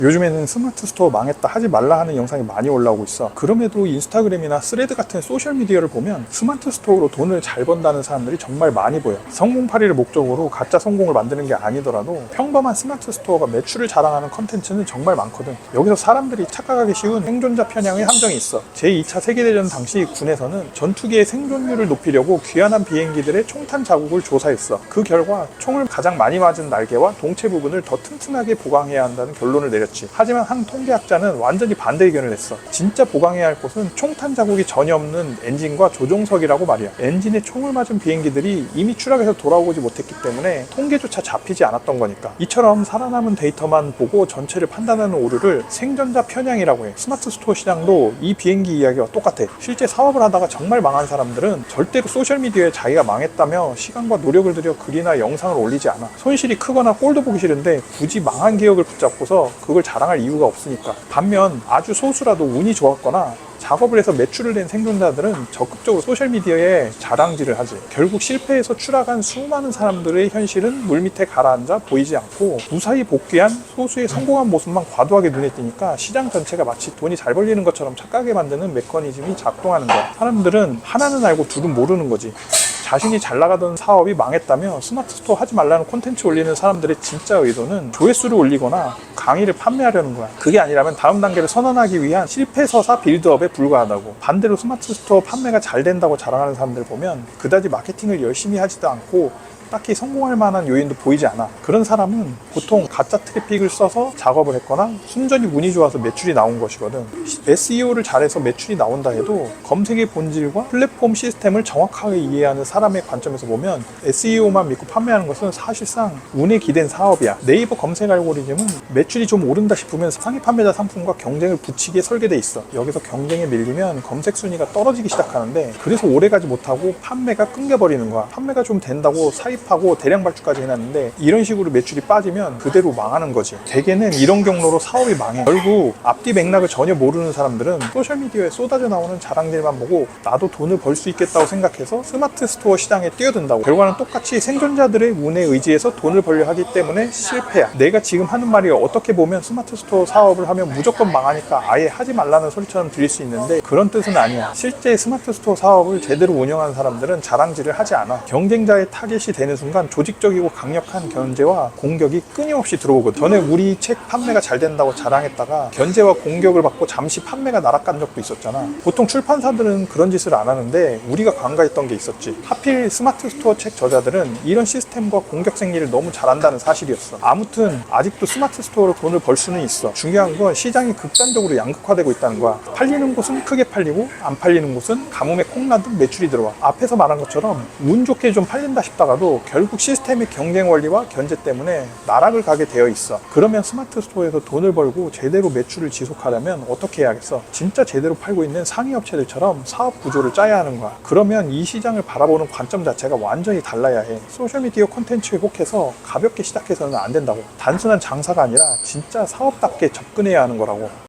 요즘에는 스마트 스토어 망했다 하지 말라 하는 영상이 많이 올라오고 있어. 그럼에도 인스타그램이나 스레드 같은 소셜미디어를 보면 스마트 스토어로 돈을 잘 번다는 사람들이 정말 많이 보여. 성공팔이를 목적으로 가짜 성공을 만드는 게 아니더라도 평범한 스마트 스토어가 매출을 자랑하는 컨텐츠는 정말 많거든. 여기서 사람들이 착각하기 쉬운 생존자 편향의 함정이 있어. 제2차 세계대전 당시 군에서는 전투기의 생존율을 높이려고 귀환한 비행기들의 총탄 자국을 조사했어. 그 결과 총을 가장 많이 맞은 날개와 동체 부분을 더 튼튼하게 보강해야 한다는 결론을 내렸지. 하지만 한 통계학자는 완전히 반대 의견을 냈어. 진짜 보강해야 할 곳은 총탄 자국이 전혀 없는 엔진과 조종석이라고 말이야. 엔진에 총을 맞은 비행기들이 이미 추락해서 돌아오지 못했기 때문에 통계조차 잡히지 않았던 거니까. 이처럼 살아남은 데이터만 보고 전체를 판단하는 오류를 생존자 편향이라고 해. 스마트 스토어 시장도 이 비행기 이야기와 똑같아. 실제 사업을 하다가 정말 망한 사람들은 절대로 소셜미디어에 자기가 망했다며 시간과 노력을 들여 글이나 영상을 올리지 않아. 손실이 크거나 꼴도 보기 싫은데 굳이 망한 기억을 붙잡고서 그걸 자랑할 이유가 없으니까. 반면 아주 소수라도 운이 좋았거나 작업을 해서 매출을 낸 생존자들은 적극적으로 소셜미디어에 자랑질을 하지. 결국 실패해서 추락한 수많은 사람들의 현실은 물밑에 가라앉아 보이지 않고 무사히 복귀한 소수의 성공한 모습만 과도하게 눈에 띄니까 시장 전체가 마치 돈이 잘 벌리는 것처럼 착각하게 만드는 메커니즘이 작동하는 거야. 사람들은 하나는 알고 둘은 모르는 거지. 자신이 잘 나가던 사업이 망했다며 스마트 스토어 하지 말라는 콘텐츠 올리는 사람들의 진짜 의도는 조회수를 올리거나 강의를 판매하려는 거야. 그게 아니라면 다음 단계를 선언하기 위한 실패서사 빌드업에 불과하다고. 반대로 스마트 스토어 판매가 잘 된다고 자랑하는 사람들 보면 그다지 마케팅을 열심히 하지도 않고 딱히 성공할 만한 요인도 보이지 않아. 그런 사람은 보통 가짜 트래픽을 써서 작업을 했거나 순전히 운이 좋아서 매출이 나온 것이거든. SEO를 잘해서 매출이 나온다 해도 검색의 본질과 플랫폼 시스템을 정확하게 이해하는 사람의 관점에서 보면 SEO만 믿고 판매하는 것은 사실상 운에 기댄 사업이야. 네이버 검색 알고리즘은 매출이 좀 오른다 싶으면 상위 판매자 상품과 경쟁을 붙이게 설계돼 있어. 여기서 경쟁에 밀리면 검색 순위가 떨어지기 시작하는데 그래서 오래가지 못하고 판매가 끊겨버리는 거야. 판매가 좀 된다고 하고 대량 발주까지 해놨는데 이런 식으로 매출이 빠지면 그대로 망하는 거지. 대개는 이런 경로로 사업이 망해. 결국 앞뒤 맥락을 전혀 모르는 사람들은 소셜미디어에 쏟아져 나오는 자랑들만 보고 나도 돈을 벌 수 있겠다고 생각해서 스마트 스토어 시장에 뛰어든다고. 결과는 똑같이 생존자들의 운에 의지해서 돈을 벌려 하기 때문에 실패야. 내가 지금 하는 말이 어떻게 보면 스마트 스토어 사업을 하면 무조건 망하니까 아예 하지 말라는 소리처럼 들릴 수 있는데 그런 뜻은 아니야. 실제 스마트 스토어 사업을 제대로 운영하는 사람들은 자랑질을 하지 않아. 경쟁자의 타겟이 되는 순간 조직적이고 강력한 견제와 공격이 끊임없이 들어오거든. 전에 우리 책 판매가 잘 된다고 자랑했다가 견제와 공격을 받고 잠시 판매가 나락간 적도 있었잖아. 보통 출판사들은 그런 짓을 안 하는데 우리가 간과했던 게 있었지. 하필 스마트 스토어 책 저자들은 이런 시스템과 공격 생리를 너무 잘한다는 사실이었어. 아무튼 아직도 스마트 스토어로 돈을 벌 수는 있어. 중요한 건 시장이 극단적으로 양극화되고 있다는 거야. 팔리는 곳은 크게 팔리고 안 팔리는 곳은 가뭄에 콩나듯 매출이 들어와. 앞에서 말한 것처럼 운 좋게 좀 팔린다 싶다가도 결국 시스템의 경쟁 원리와 견제 때문에 나락을 가게 되어 있어. 그러면 스마트 스토어에서 돈을 벌고 제대로 매출을 지속하려면 어떻게 해야겠어? 진짜 제대로 팔고 있는 상위 업체들처럼 사업 구조를 짜야 하는 거야. 그러면 이 시장을 바라보는 관점 자체가 완전히 달라야 해. 소셜미디어 콘텐츠에 혹해서 가볍게 시작해서는 안 된다고. 단순한 장사가 아니라 진짜 사업답게 접근해야 하는 거라고.